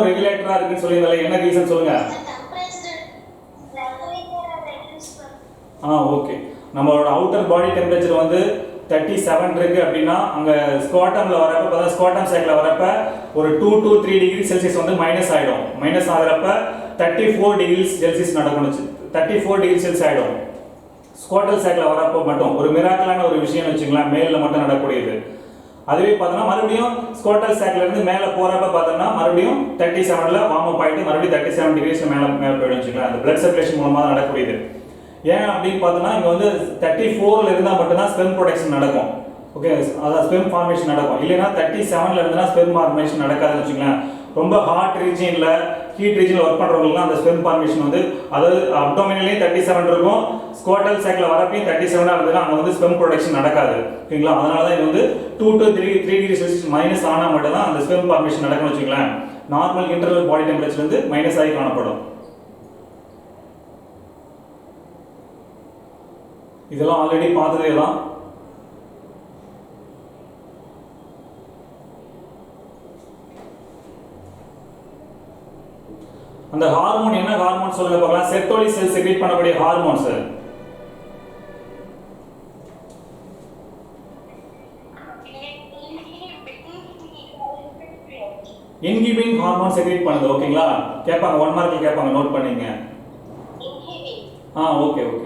ரெகுலேட்டரா இருக்குன்னு சொல்லியிருந்தால என்ன ரீசன் சொல்லுங்க. ஓகே. நம்மளோட அவுட்டர் பாடி டெம்பரேச்சர் வந்து 37 இருக்கு அப்படின்னா அங்க ஸ்குவாட்டம்ல வரப்ப பார்த்தா ஸ்குவாட்டம் சைக்கிள் வரப்ப ஒரு 2 to 3 டிகிரி செல்சியஸ் வந்து மைனஸ் ஆயிடும். மைனஸ் ஆகிறப்ப 34 டிகிரி செல்சியஸ் நடக்கணும். 34 டிகிரி செல்சியஸ் ஆயிடும். ஸ்குவாட்டல் சைக்கிள் வரப்போ மட்டும் ஒரு மிராக்கலான ஒரு விஷயம் வச்சுக்கலாம், மேலில் மட்டும் நடக்கூடியது. அதுவே பார்த்தோம்னா மறுபடியும் ஸ்குவாட்டல் சைக்கிள் இருந்து மேலே போறப்ப பார்த்தோம்னா மறுபடியும் 37ல வார்ம் அப் ஆயிட்டு மறுபடியும் 37 டிகிரிஸ் மேலே போயிடும் வச்சுக்கலாம். அந்த பிளட் சர்க்குலேஷன் மூலமாக தான் நடக்கூடியது. ஏன் அப்படின்னு பார்த்தோம்னா இங்கே வந்து 34ல இருந்தால் மட்டும்தான் ஸ்பெர்ம் ப்ரொடக்ஷன் நடக்கும். ஓகே, அதான் ஸ்பெர்ம் ஃபார்மேஷன் நடக்கும். இல்லைன்னா 37ல இருந்துன்னா ஸ்பெர்ம் ஃபார்மேஷன் நடக்காதுன்னு வச்சுக்கலாம். ரொம்ப ஹாட் ரீஜியன்ல ஹீட் ரீஜியன்ல ஒர்க் பண்றவங்களுக்கு அந்த ஸ்பெர்ம் ஃபார்மேஷன் வந்து அதாவது அப்டோமினலே 37 இருக்கும், ஸ்குவாட்டல் சைக்கிள் வரப்பையும் 37 இருந்ததுன்னா அங்கே வந்து ஸ்பெர்ம் ப்ரொடக்ஷன் நடக்காது. ஓகேங்களா, அதனால தான் இது வந்து 2 to 3 டிகிரி செல்சியஸ் மைனஸ் ஆனால் மட்டும் தான் அந்த ஸ்பெர்ம் ஃபார்மேஷன் நடக்கும்னு வச்சுக்கலாம். நார்மல் இன்டர்னல் பாடி டெம்பரேச்சர் வந்து மைனஸ் ஆகி காணப்படும். இதெல்லாம் ஆல்ரெடி பார்த்ததே தான். அந்த ஹார்மோன் என்ன ஹார்மோன் சொல்லுங்க பார்க்கலாம். செர்டோலி செல் செக்ரீட் பண்ணக்கூடிய hormone sir. Inhibin hormone secrete பண்ணுது. ஓகேங்களா, கேட்பாங்க 1 மார்க்ல கேட்பாங்க, நோட் பண்ணீங்க. Okay okay.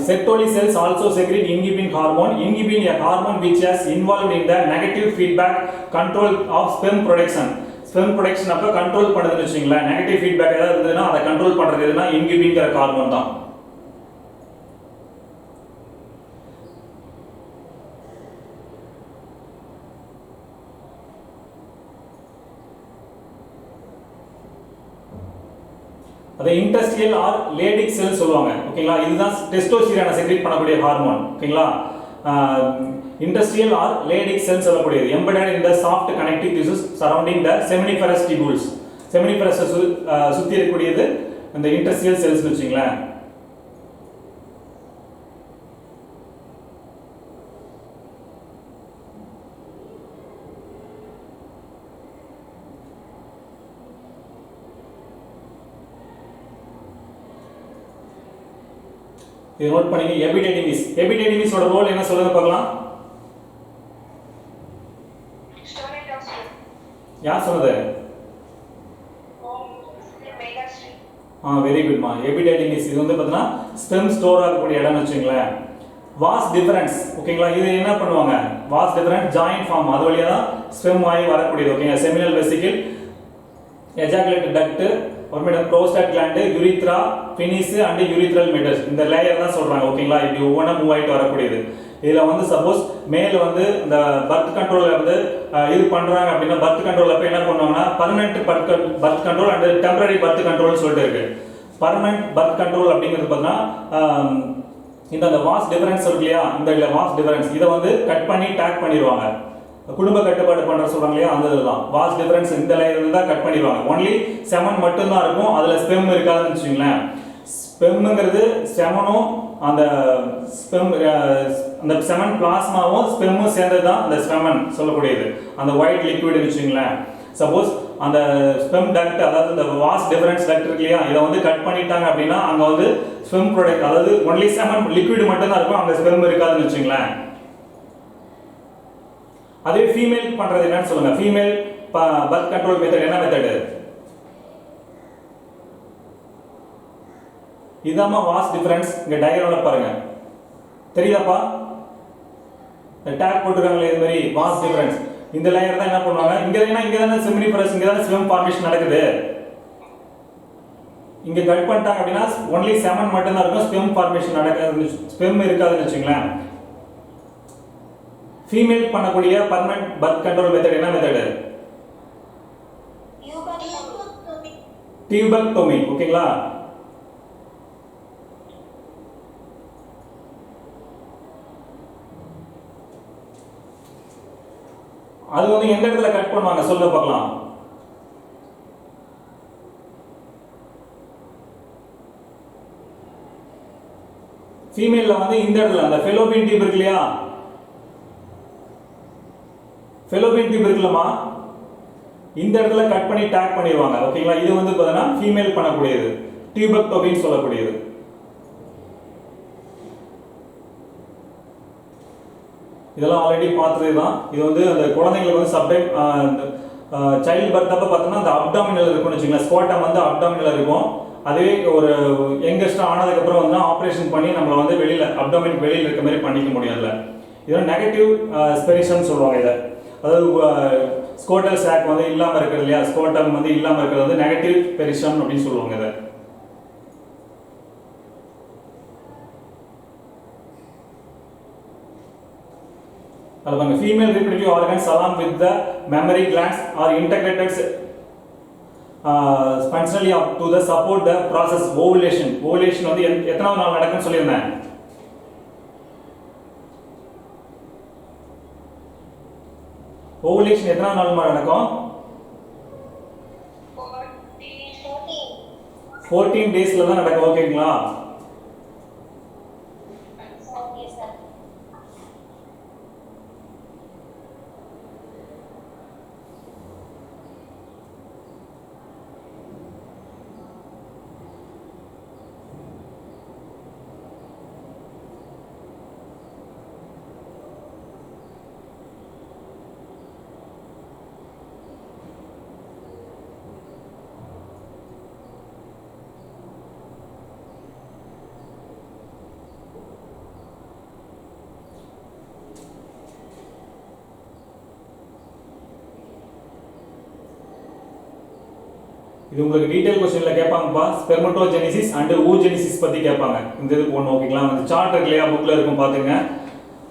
Sertoli cells also secrete inhibin hormone. Inhibin a hormone which is involved in the negative feedback control of sperm production. Sperm production அப்ப control பண்ணுதுன்னு வச்சுங்களா. Negative feedback ஏதாவது இருந்ததுன்னா அதை கண்ட்ரோல் பண்றது எதுனா இன்ஹிபின்ங்கிற ஹார்மோன் தான். அதை இன்டஸ்ட்ரியல் ஆர் லேடிக் செல் சொல்லுவாங்க. ஓகேங்களா, இதுதான் டெஸ்டோஸ்டிரானை செக்ரீட் பண்ணக்கூடிய ஹார்மோன். ஓகேங்களா, இன்டஸ்ட்ரியல் ஆர் லேடிக் செல் சொல்லக்கூடியது embedded in the soft connective tissues surrounding the seminiferous tubules. Seminiferous சுத்தி இருக்கக்கூடியது அந்த இன்டஸ்ட்ரியல் செல்ஸ் வச்சுங்களா. இது நோட் பண்ணீங்க. எபிடெடிமிஸ். எபிடெடிமிஸோட ரோல் என்ன சொல்லுங்க பார்க்கலாம். யார் சொன்னது? வெரி குட் மா. எபிடெடிமிஸ் இது வந்து பார்த்தீங்கன்னா ஸ்பெர்ம் ஸ்டோர் ஆகக்கூடிய இடம்னு வச்சுங்களேன். Was difference. ஓகேங்களா, இது என்ன பண்ணுவாங்க, வாஸ் டிஃபரன்ஸ் ஜாயிண்ட் ஃபார்ம், அது வழியா தான் ஸ்பெர்ம் ஆகி வரக்கூடியது. ஓகேங்க, செமினல் வெசிக்கிள், எஜாகுலேட்டட் டக்ட், அப்புறமேட்டு prostate gland, urethra, penis and urethral metals, இந்த லேயர் தான் சொல்றாங்க. ஓகேங்களா, இப்படி ஒவ்வொன்றா மூவ் ஆகிட்டு வரக்கூடியது. இதில் வந்து சப்போஸ் மேல வந்து இந்த பர்த் கண்ட்ரோல் வந்து இது பண்றாங்க அப்படின்னா பர்த் கண்ட்ரோல் அப்போ என்ன பண்ணுவாங்கன்னா permanent birth control and temporary birth control சொல்லிட்டு இருக்கு. பர்மனெண்ட் பர்த் கண்ட்ரோல் அப்படிங்கிறது பார்த்தீங்கன்னா இந்த வாஸ் டிஃபரன்ஸ் இருக்கு இல்லையா, இந்த வாஸ் டிஃபரன்ஸ் இதை வந்து கட் பண்ணி டேக் பண்ணிடுவாங்க. குடும்ப கட்டுப்பாடு பண்ற சொல்றாங்க இல்லையா, அந்த இதுதான் வாஸ் டிஃபரன்ஸ். இந்த லேயர் தான் கட் பண்ணிடுவாங்க. ஒன்லி செமன் மட்டும் தான் இருக்கும், அதுல ஸ்பெர்ம் இருக்காதுன்னு வச்சுங்களேன். ஸ்பெர்ம்ங்கிறது செமனும் அந்த செமன் பிளாஸ்மாவும் ஸ்பெர்மும் சேர்ந்தது தான் அந்த ஸ்பெமன் சொல்லக்கூடியது, அந்த ஒயிட் லிக்விட் வச்சுங்களேன். சப்போஸ் அந்த ஸ்பெர்ம் டக்ட் அதாவது இந்த வாஸ் டிஃபரன்ஸ் டக்ட் இருக்கு இல்லையா, இதை வந்து கட் பண்ணிட்டாங்க அப்படின்னா அங்க வந்து ஸ்பெர்ம் ப்ராடக்ட் அதாவது ஒன்லி செமன் லிக்விட் மட்டும் தான் இருக்கும், அங்க ஸ்பெர்ம் இருக்காதுன்னு வச்சுங்களேன். அதே ஃபீமேல் பண்றது என்னன்னு சொல்லுங்க. ஃபீமேல் பர்த் கண்ட்ரோல் மெத்தட் என்ன மெத்தட்? இதாமா வாஸ் டிஃபரன்ஸ். இங்க டயக்ராம்ல பாருங்க, தெரியுதாப்பா? இந்த டேக் போட்டுருக்காங்களே இது மாதிரி வாஸ் டிஃபரன்ஸ். இந்த லேயர் தான் என்ன பண்ணுவாங்க, இங்க தானே செமினிஃபரஸ், இங்க தானே ஸ்பெர்ம் ஃபார்மேஷன் நடக்குது. இங்க கட் பண்ணிட்டாங்க அப்படின்னா ஒன்லி செமன் மட்டும் தான் இருக்கும், ஸ்பெர்ம் ஃபார்மேஷன் நடக்காது, ஸ்பெர்ம் இருக்காதுன்னு வச்சுங்களேன். ஃபீமேல் பண்ணக்கூடிய பர்மனன்ட் பர்த் கண்ட்ரோல் மெத்தட் என்ன மெத்தட்? டியூபெக்டோமி. ஓகேங்களா, அது வந்து எந்த இடத்துல கட் பண்ணுவாங்க சொல்ல பார்க்கலாம். ஃபீமேலில் வந்து இந்த இடத்துல அந்த ஃபெலோபியன் டியூப் இருக்கு இல்லையா, ஃபெலோபியன் டியூப் இருக்குல்லம்மா, இந்த இடத்துல கட் பண்ணி டேக் பண்ணிடுவாங்க. ஓகேங்களா, இது வந்து பார்த்தீங்கன்னா ஃபீமேல் பண்ணக்கூடியது, டியூபெக்டோமின்னு சொல்லக்கூடியது. இதெல்லாம் ஆல்ரெடி பார்த்தது தான். இது வந்து அந்த குழந்தைங்களுக்கு வந்து சப்டைம் சைல்டு பர்த் அப்போ பார்த்தோம்னா அந்த அப்டாமினல் இருக்கும்னு வச்சுக்கலாம், ஸ்குவாட்டம் வந்து அப்டாமினல் இருக்கும். அதுவே ஒரு யங்கஸ்டாக ஆனதுக்கப்புறம் வந்து ஆப்ரேஷன் பண்ணி நம்மளை வந்து வெளியில் அப்டாமின் வெளியில் இருக்க மாதிரி பண்ணிக்க முடியாதுல்ல. இதெல்லாம் நெகட்டிவ் ஸ்பெரிஷன் சொல்லுவாங்க. இதை அதாவது ஸ்கோட்டல் சாக் வந்து இல்லாமல் இருக்கிறது இல்லையா, ஸ்கோட்டம் வந்து இல்லாமல் இருக்கிறது வந்து நெகட்டிவ் ஸ்பெரிஷன் அப்படின்னு சொல்லுவாங்க. இதை the female reproductive organs along with the mammary glands are integrated spontaneously to the support the process ovulation. Ovulation வந்து எத்தனாவது நாள் நடக்கும்னு சொல்லியிருந்தேன்? ovulation எத்தனாவது நாள் நடக்கும்? 14 டேஸ்ல தான் நடக்கும். ஓகேங்களா, இது உங்களுக்கு டீடைல் क्वेश्चनல கேட்பாங்கப்பா. ஸ்பெர்மட்டோஜெனிசிஸ் அண்ட் oogenesis பத்தி கேட்பாங்க. இந்த இது போணும். ஓகேங்களா, அந்த சார்ட் இருக்கு இல்லையா, புக்ல இருக்கும் பாத்துங்க.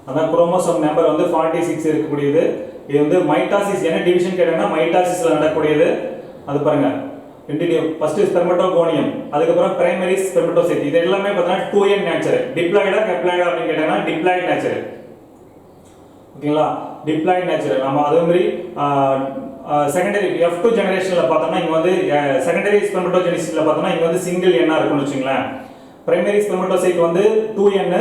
அதான் குரோமோசோம் நம்பர் வந்து 46 இருக்கக்கூடியது. இது வந்து மைட்டாசிஸ் என்ன டிவிஷன் கேட்டாங்கன்னா மைட்டாசிஸ்ல நடக்கக்கூடியது. அது பாருங்க, ஃபர்ஸ்ட் ஸ்பெர்மட்டோகோனியம், அதுக்கப்புறம் பிரைமரி ஸ்பெர்மட்டோசைட். இது எல்லாமே பார்த்தீங்கன்னா 2n நேச்சர். டிப்ளாய்டா கப்ளாய்டா அப்படின்னு கேட்டாங்கன்னா டிப்ளாய்ட் நேச்சர். ஓகேங்களா, டிப்ளாய்ட் நேச்சர். நம்ம அதே மாதிரி செகண்டரி F2 ஜெனரேஷன்ல பார்த்தோம்னா இங்க வந்து செகண்டரி ஸ்பெர்மட்டோஜெனிசிஸ்ல பார்த்தோம்னா இங்க வந்து சிங்கிள் எண்ணா இருக்கும்னு வச்சுங்களேன். பிரைமரி ஸ்பெர்மட்டோசைட் வந்து 2n,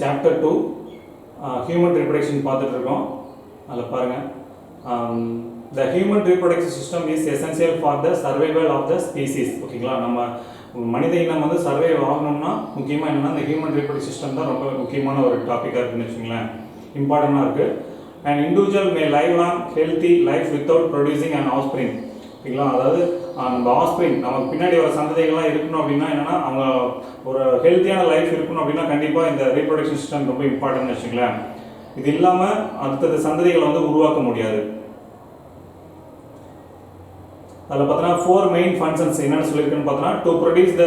சாப்டர் 2 ஹியூமன் ரீப்ரொடக்ஷன் பார்த்துட்டு இருக்கோம். அதில் பாருங்கள், the human reproductive system is essential for the survival of the species. ஓகேங்களா, நம்ம மனித இனம் வந்து சர்வைவ் ஆகணும்னா முக்கியமாக என்னென்னா இந்த ஹியூமன் ரீப்ரொடக்டிவ் சிஸ்டம் தான் ரொம்ப முக்கியமான ஒரு டாப்பிக்காக இருக்குன்னு வச்சுங்களேன், இம்பார்ட்டண்ட்டாக இருக்குது. And individual may live long healthy life without producing and offspring. ஓகேங்களா, அதாவது நம்ம ஆஃப்ஸ்பிரிங் நமக்கு பின்னாடி வர சந்ததிகள்லாம் இருக்கணும் அப்படின்னா என்னென்னா அவங்க ஒரு ஹெல்த்தியான லைஃப் இருக்கணும் அப்படின்னா கண்டிப்பாக இந்த ரீப்ரொடக்ஷன் சிஸ்டம் ரொம்ப இம்பார்ட்டன்ட்னு வச்சுங்களேன். இது இல்லாமல் அடுத்தது சந்ததிகளை வந்து உருவாக்க முடியாது. அதில் பார்த்தோன்னா 4 மெயின் ஃபங்க்ஷன்ஸ் என்னென்னு சொல்லியிருக்குன்னு பார்த்தோன்னா, டு ப்ரொடியூஸ் த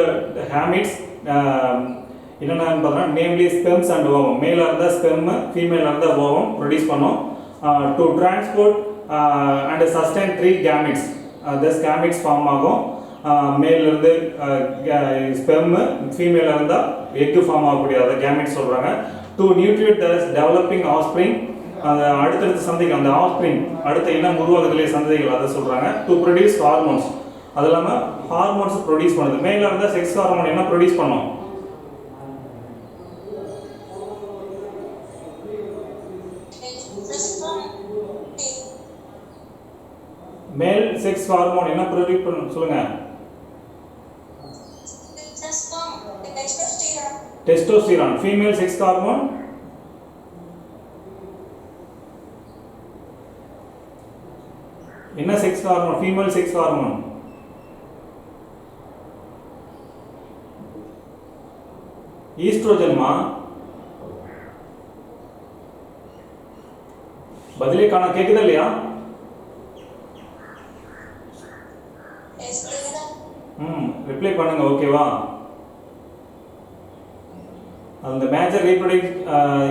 ஹேமிட்ஸ் என்னென்னு பார்த்தோன்னா நேம்லி ஸ்பெர்ம்ஸ் அண்ட் ஓவம். மேலாக இருந்தால் ஸ்பெர்ம், ஃபீமேலாக இருந்தால் ஓவம் ப்ரொடியூஸ் பண்ணோம். To transport and sustain 3 gametes. Thus gametes form ஆகும். மேலிருந்து ஸ்பெர்ம், ஃபீமேலாக இருந்தால் எக்கு ஃபார்ம் ஆகக்கூடிய அதை கேமிட்ஸ் சொல்கிறாங்க. டு நியூட்ரியட் த டெவலப்பிங் ஆஃப்ஸ்பிரிங், அந்த அடுத்தடுத்த சந்தைகள் அந்த ஆஃப்ஸ்பிரிங் அடுத்த இனம் உருவாக்கத்திலே சந்தைகள் அதை சொல்கிறாங்க. டு ப்ரொடியூஸ் ஹார்மோன்ஸ், அது இல்லாமல் ஹார்மோன்ஸ் ப்ரொடியூஸ் பண்ணுது. மேலாக இருந்தால் செக்ஸ் ஹார்மோன் என்ன ப்ரொடியூஸ் பண்ணோம்? மேல் செக்ஸ் ஹார்மோன் என்ன ப்ரொடியூஸ் பண்ணும் சொல்லுங்க. டெஸ்டோஸ்டிரான். ஃபீமேல் செக்ஸ் ஹார்மோன் என்ன sex hormone? Female sex hormone ஈஸ்ட்ரோஜன்மா. பதிலே காண. கேக்குதா இல்லையா? ரிப்ளை பண்ணுங்க. ஓகேவா? அந்த மேஜர் ரீப்ரொடக்டிவ்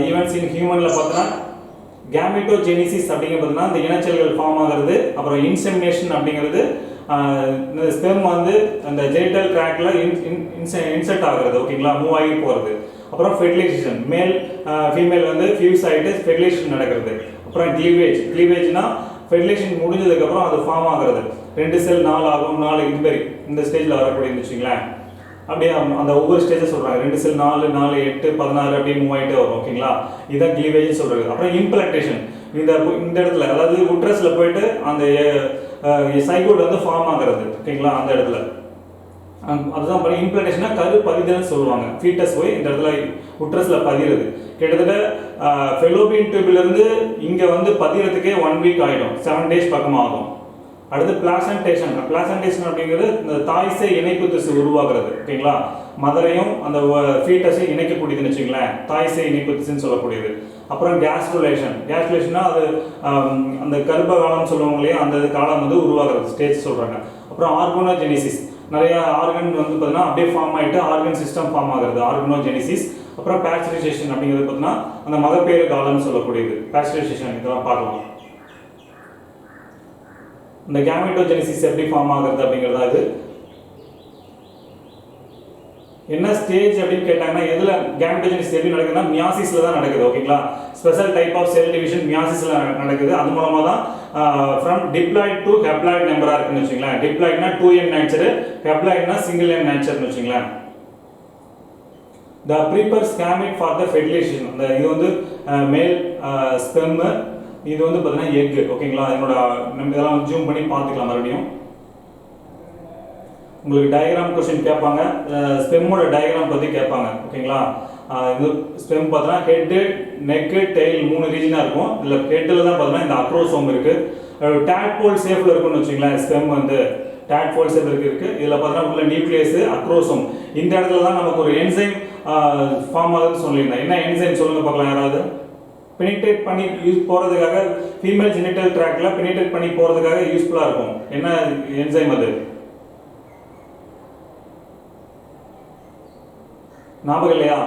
ஈவெண்ட்ஸ் இன் ஹியூமன்ல பார்த்தா கேமெட்டோஜெனிசிஸ் அப்படிங்கிறது பார்த்தீங்கன்னா இந்த இனச்செல்கள் ஃபார்ம் ஆகிறது. அப்புறம் இன்செமினேஷன் அப்படிங்கிறது இந்த ஸ்பெர்ம் வந்து அந்த ஜெனிட்டல் ட்ராக்ல இன்செர்ட் ஆகுறது. ஓகேங்களா? மூவ் ஆகி போகிறது. அப்புறம் ஃபெர்டிலைசேஷன். மேல் ஃபீமேல் வந்து ஃபியூஸ் ஆகிட்டு ஃபெர்டிலைசேஷன் நடக்கிறது. அப்புறம் கிளீவேஜ்னா ஃபெர்டிலைசேஷன் முடிஞ்சதுக்கப்புறம் அது ஃபார்ம் ஆகுறது. 2 செல் 4 ஆகும். 4 இது மாதிரி இந்த ஸ்டேஜில் வரக்கூடியது வச்சுங்களேன். அப்படியே அந்த ஒவ்வொரு ஸ்டேஜை சொல்கிறாங்க. 2 செல் 4 4 8 16 அப்படியே மூவ் ஆகிட்டே வரும். ஓகேங்களா? இதுதான் கிளீவேஜ் சொல்கிறது. அப்புறம் இம்ப்ளான்டேஷன். இந்த இடத்துல அதாவது உட்ரஸில் போயிட்டு அந்த சைகோட் வந்து ஃபார்ம் ஆகிறது. ஓகேங்களா? அந்த இடத்துல அதுதான் பண்ணி இம்ப்ளான்டேஷனா கரு பதிதல்னு சொல்லுவாங்க. ஃபீட்டஸ் போய் இந்த இடத்துல உட்ரஸில் பதிகிறது. கிட்டத்தட்ட ஃபெலோபியன் டியூப்லேருந்து இங்கே வந்து பதிகிறதுக்கே 1 வீக் ஆகிடும். 7 டேஸ் பக்கமாக ஆகும். அடுத்து பிளாசன்டேஷன். பிளாசன்டேஷன் அப்படிங்கிறது இந்த தாய்சை இணைப்பு திசு உருவாகிறது. ஓகேங்களா? மதரையும் அந்த ஃபீட்டஸையும் இணைக்கக்கூடியதுன்னு வச்சுங்களேன். தாய்சை இணைப்பு திசுன்னு சொல்லக்கூடியது. அப்புறம் கேஸ்ட்ருலேஷன்னா அது அந்த கர்ப்ப காலம் சொல்லுவாங்க இல்லையா, அந்த காலம் வந்து உருவாகிறது ஸ்டேஜ் சொல்கிறாங்க. அப்புறம் ஆர்கனோஜெனிசிஸ். நிறைய ஆர்கன் வந்து பார்த்தீங்கன்னா அப்படியே ஃபார்ம் ஆகிட்டு ஆர்கன் சிஸ்டம் ஃபார்ம் ஆகுறது ஆர்கனோஜெனிசிஸ். அப்புறம் பேஸ்டரைசேஷன் அப்படிங்கிறது பார்த்தீங்கன்னா அந்த மகப்பேறு காலம்னு சொல்லக்கூடியது. பேஸ்டரைசேஷன் இதெல்லாம் பார்க்கலாம். இந்த கேமெட்டோஜெனிசிஸ் எப்படி ஃபார்ம் ஆகுறது அப்படிங்கிறதா இது. என்ன ஸ்டேஜ் அப்படின்னு கேட்டாங்கன்னா எதுல கேமெட்டோஜெனிசிஸ் எப்படி நடக்குதுன்னா மியாசிஸ்ல தான் நடக்குது. ஓகேங்களா? Special type of cell division மியாசிஸ்ல நடக்குது. அது மூலமா தான் ஃப்ரம் டிப்ளாய்ட் டு ஹெப்ளாய்ட் நம்பரா இருக்குன்னு வச்சுங்களேன். டிப்ளாய்ட்னா 2n நேச்சர், ஹெப்ளாய்ட்னா சிங்கிள் n நேச்சர்னு வச்சுங்களேன். The prepares gamete for the fertilization. இந்த இது வந்து மேல் ஸ்பெர்ம், இது வந்து பார்த்தீங்கன்னா எக். ஓகேங்களா? இதனோட நம்ம இதெல்லாம் ஜூம் பண்ணி பார்த்துக்கலாம். மறுபடியும் உங்களுக்கு டயக்ராம் கொஸ்டின் கேட்பாங்க. ஸ்பெம்மோட டயக்ராம் பற்றி கேட்பாங்க. ஓகேங்களா? இது ஸ்பெம் பார்த்தீங்கன்னா ஹெட்டு, நெக்கு, டெயில் 3 ரீஜனாக இருக்கும். இதில் ஹெட்டில் தான் பார்த்தீங்கன்னா இந்த அக்ரோசோம் இருக்குது. டேட்போல் ஷேப்பில் இருக்குன்னு வச்சுங்களேன். ஸ்பெம் வந்து டேட்போல் ஷேப் இருக்கு. இதில் பார்த்தீங்கன்னா உள்ள நியூக்ளியஸ், அக்ரோசோம். இந்த இடத்துல தான் நமக்கு ஒரு என்சைம் ஃபார்ம் ஆகுதுன்னு சொல்லியிருந்தேன். என்ன என்சைம் சொல்லுங்க பார்க்கலாம் யாராவது. பெனிட்ரேட் பண்ணி யூஸ் போகிறதுக்காக ஃபீமேல் ஜெனிட்டல் ட்ராக்ல பெனிட்ரேட் பண்ணி போகிறதுக்காக யூஸ்ஃபுல்லாக இருக்கும். என்ன என்சைம் அது? ஞாபகம் இல்லையா?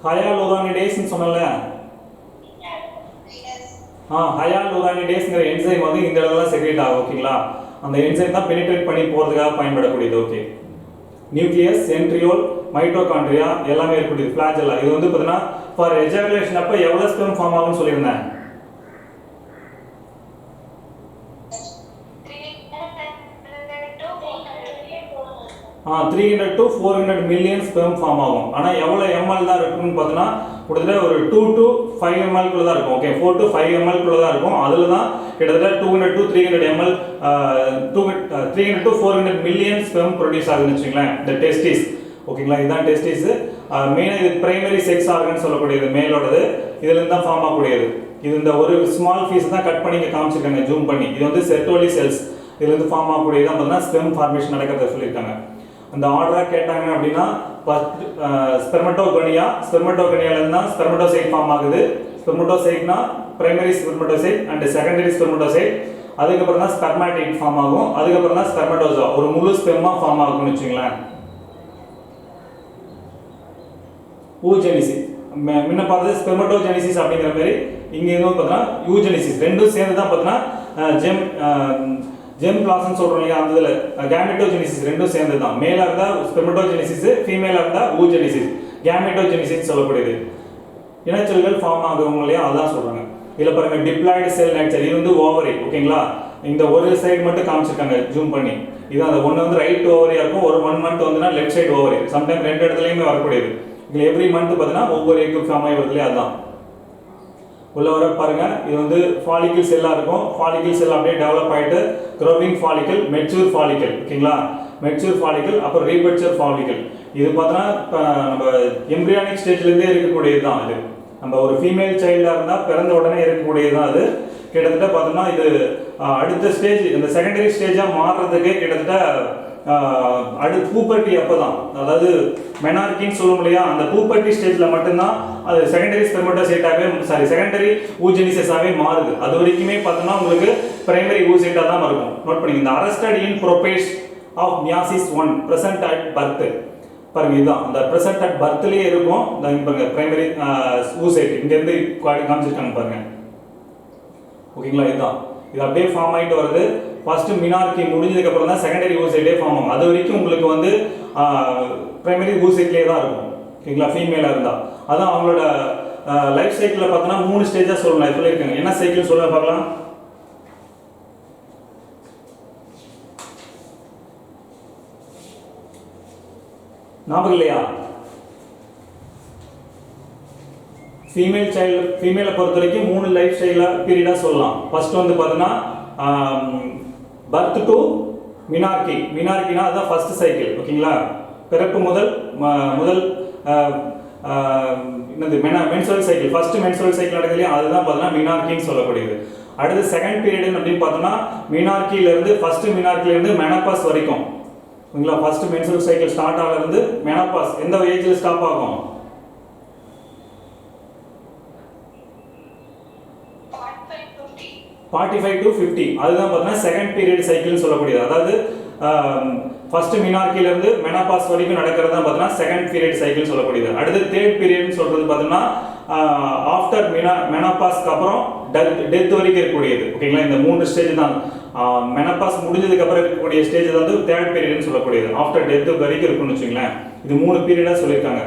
ஹயாலுரானிடேஸ்னு சொன்னல. ஹயாலுரானிடேஸ்ங்கிற என்சைம் வந்து இந்த இடத்துல செக்ரேட் ஆகும். ஓகேங்களா? அந்த என்சைம் தான் பெனிட்ரேட் பண்ணி போகிறதுக்காக பயன்படக்கூடியது. ஓகே. நியூக்ளியஸ், சென்ட்ரியோல், மைட்டோகாண்ட்ரியா எல்லாமே இருக்கக்கூடியது. ஃபிளாஜெல்லா. இது வந்து பார்த்தீங்கன்னா ஃபார் எஜாகுலேஷன் அப்போ எவ்வளோ ஸ்பெர்ம் ஃபார்ம் ஆகும்னு சொல்லியிருந்தேன். 300 to 400 மில்லியன் ஸ்பெர்ம் ஃபார்ம் ஆகும். ஆனால் எவ்வளோ ml தான் இருக்குன்னு பார்த்தீங்கன்னா கிட்டத்தட்ட ஒரு 2 to 5 ml குள்ள தான் இருக்கும். ஓகே, 4 to 5 ml குள்ள தான் இருக்கும். அதில் தான் கிட்டத்தட்ட 200 to 300 ml 300 to 400 million sperm produce ஆகுதுன்னு வச்சுங்களேன். இந்த டெஸ்டிஸ். ஓகேங்களா? இதுதான் டெஸ்டிஸ். மெயினாக இது பிரைமரி செக்ஸ் ஆர்கன் சொல்லக்கூடியது மேலோடது. இதுலேருந்து தான் ஃபார்ம் ஆகக்கூடியது. இது இந்த ஒரு ஸ்மால் பீஸ் தான் கட் பண்ணி இங்கே காமிச்சிருக்காங்க ஜூம் பண்ணி. இது வந்து செர்டோலி செல்ஸ். இதுலேருந்து ஃபார்ம் ஆகக்கூடியது தான் பார்த்தீங்கன்னா ஸ்பெர்ம் ஃபார்மேஷன் நடக்கிறத சொல்லியிருக்காங்க. அந்த ஆர்டராக கேட்டாங்க அப்படின்னா ஸ்பெர்மட்டோகோனியா, ஸ்பெர்மட்டோகோனியாலேருந்து தான் ஸ்பெர்மட்டோசைட் ஃபார்ம் ஆகுது. ஸ்பெர்மட்டோசைட்னா பிரைமரி ஸ்பெர்மட்டோசைட் அண்ட் செகண்டரி ஸ்பெர்மட்டோசைட். அதுக்கப்புறம் தான் ஸ்பெர்மாட்டிட் ஃபார்ம் ஆகும். அதுக்கப்புறம் தான் ஸ்பெர்மட்டோசா ஒரு முழு ஸ்பெர்மா ஃபார்ம் ஆகும்னு வச்சுங்களேன். ஊஜெனிசிஸ் முன்ன பார்த்தது ஸ்பெர்மட்டோஜெனிசிஸ் அப்படிங்கிற மாதிரி இங்கே எதுவும் பார்த்தீங்கன்னா யூஜெனிசிஸ். ரெண்டும் சேர்ந்து தான் பார்த்தீங்கன்னா ஜெம் பிளாசம் சொல்றோம் இல்லையா, அந்த இதில் கேமெட்டோஜெனிசிஸ் ரெண்டும் சேர்ந்து தான். மேலாக இருந்தால் ஸ்பெர்மட்டோஜெனிசிஸ், ஃபீமேலாக இருந்தால் ஊஜெனிசிஸ். கேமெட்டோஜெனிசிஸ் சொல்லக்கூடியது இனச்செல்கள் ஃபார்ம் ஆகுங்க இல்லையா, அதான் சொல்றாங்க. இதில் பாருங்க டிப்ளாய்டு செல் நேச்சர். இது வந்து ஓவரி. ஓகேங்களா? இந்த ஒரு சைடு மட்டும் காமிச்சிருக்காங்க ஜூம் பண்ணி. இது அந்த ஒன்று வந்து ரைட் ஓவரியா இருக்கும். ஒரு 1 மந்த் வந்துன்னா லெஃப்ட் சைடு ஓவரி. சம்டைம் 2 இடத்துலையுமே வரக்கூடியது. இதில் எவ்ரி மந்த் பார்த்தீங்கன்னா ஒவ்வொரு எக்கு ஃபார்ம் ஆகி வருது இல்லையா, அதுதான். உள்ள வர பாருங்க, இது வந்து ஃபாலிக்கல் செல்லா இருக்கும். ஃபாலிக்கல் செல் அப்படியே டெவலப் ஆயிட்டு க்ரோவிங் ஃபாலிக்கல், மெச்சூர் ஃபாலிக்கல், ஓகேங்களா? மெச்சூர் ஃபாலிக்கல், அப்புறம் ரீமெச்சூர் ஃபாலிக்கல். இது பார்த்தோன்னா நம்ம எம்ப்ரியானிக் ஸ்டேஜ்லேருந்தே இருக்கக்கூடியது தான் இது. நம்ம ஒரு ஃபீமேல் சைல்டாக இருந்தால் பிறந்த உடனே இருக்கக்கூடியது தான் அது. கிட்டத்தட்ட பார்த்தோம்னா இது அடுத்த ஸ்டேஜ், இந்த செகண்டரி ஸ்டேஜாக மாறுறதுக்கு கிட்டத்தட்ட அடுத்து பூப்பர்ட்டி அப்போ தான், அதாவது மெனார்கின்னு சொல்லும் இல்லையா, அந்த பூப்பர்ட்டி ஸ்டேஜில் மட்டும்தான் அது செகண்டரி ஸ்பெர்மட்டோசைட்டாகவே செகண்டரி ஊஜெனிசஸாகவே மாறுது. அது வரைக்குமே பார்த்தோம்னா உங்களுக்கு பிரைமரி ஊசைட்டாக தான் இருக்கும். நோட் பண்ணிங்க. இந்த arrested in prophase of meiosis 1 present at birth. பாருங்க, இதுதான் அந்த பிரசன்ட் அட் பர்த்லேயே இருக்கும். பாருங்க, பிரைமரி ஊசைட் இங்கேருந்து காமிச்சிருக்காங்க பாருங்க, ஓகேங்களா? இதுதான், இது அப்படியே ஃபார்ம் ஆகிட்டு வருது. ஃபர்ஸ்ட் மினார்கி முடிஞ்சதுக்கு அப்புறம் தான் செகண்டரி ஊசைட்டே ஃபார்ம் ஆகும். அது வரைக்கும் உங்களுக்கு வந்து பிரைமரி ஊசைட்லேயே தான் இருக்கும், ஓகேங்களா? ஃபீமேலாக இருந்தால். அதான் அவங்களோட லைஃப் சைக்கிளில் பார்த்தோன்னா 3 ஸ்டேஜாக சொல்லலாம் சொல்லியிருக்காங்க. என்ன சைக்கிள் சொல்ல பார்க்கலாம்? ஞாபகம் இல்லையா? ஃபீமேலை பொறுத்த வரைக்கும் 3 லைஃப் ஸ்டைலாக பீரியடாக சொல்லலாம். ஃபர்ஸ்ட் வந்து பார்த்தோன்னா பர்த் டு மினார்கி. மினார்கினா அதுதான் ஃபர்ஸ்ட் சைக்கிள், ஓகேங்களா? பிறப்பு முதல் என்னது menstrual cycle, first menstrual cycle நடக்குது இல்லையா, அதுதான் பார்த்தோன்னா மினார்கின்னு சொல்லக்கூடியது. அடுத்து செகண்ட் பீரியட் அப்படின்னு பார்த்தோன்னா மினார்கியிலேருந்து ஃபர்ஸ்ட் மினார்கியிலேருந்து மெனபாஸ் வரைக்கும், ஓகேங்களா? ஃபர்ஸ்ட் மென்சுரல் சைக்கிள் ஸ்டார்ட் ஆகிறது மெனபாஸ் எந்த ஏஜில் ஸ்டாப் ஆகும்? 45 to 50. அதுதான் பார்த்தீங்கன்னா செகண்ட் பீரியட் சைக்கிள்னு சொல்லக்கூடியது. அதாவது ஃபர்ஸ்ட் மினார்கியிலேருந்து மெனபாஸ் வரைக்கும் நடக்கிறது தான் பார்த்தீங்கன்னா செகண்ட் பீரியட் சைக்கிள் சொல்லக்கூடியது. அடுத்து தேர்ட் பீரியட்னு சொல்றது பார்த்தீங்கன்னா ஆஃப்டர் மெனபாஸ்க்கு அப்புறம் டெத் வரைக்கும் இருக்கக்கூடியது, ஓகேங்களா? இந்த 3 ஸ்டேஜ் தான். மெனபாஸ் முடிஞ்சதுக்கு அப்புறம் இருக்கக்கூடிய ஸ்டேஜ் வந்து தேர்ட் பீரியட்னு சொல்லக்கூடியது. ஆஃப்டர் டெத் வரைக்கும் இருக்குன்னு வச்சுங்களேன். இது 3 பீரியடாக சொல்லியிருக்காங்க.